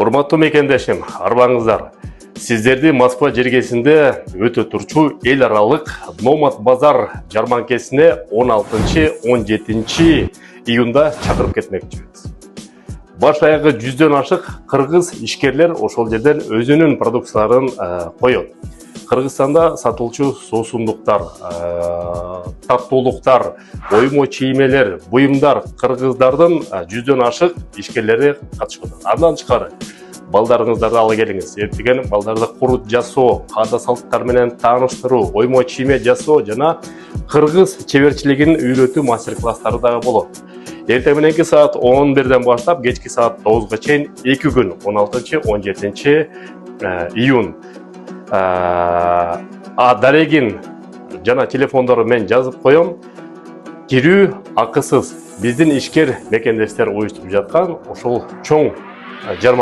Урматтуу мекендешим, арбаңыздар. Сиздерди Москва жергесинде өтө турчу эл аралык Номад базар жарманкесине 16-17 июнда чакырып кетмекчибиз. Баш аягы 100дөн ашык кыргыз ишкерлер ошол жерден өзүнүн продукцияларын коет. Кыргызстанда сатылчу суусундуктар, таттуулуктар, оймо чиймелер, буюмдар кыргыздардын 100дөн ашык ишкерлери катышып атат. Андан тышкары балдарыңыздарды ала келиңиз. Эртеген балдарды курут жасоо, каада салттар менен тааныштыруу, оймо чийме жасоо жана кыргыз чеберчилигин үйрөтүү мастер-класстары дагы болот. Эртең мененки саат 11ден баштап кечки саат 9га чейин 2 күн 16-17 июнь. Дарегин жана телефондору мен жазып коем. Кирүү акысыз. Биздин ишкер мекендештер уюштуруп жаткан ошол чоң жарманка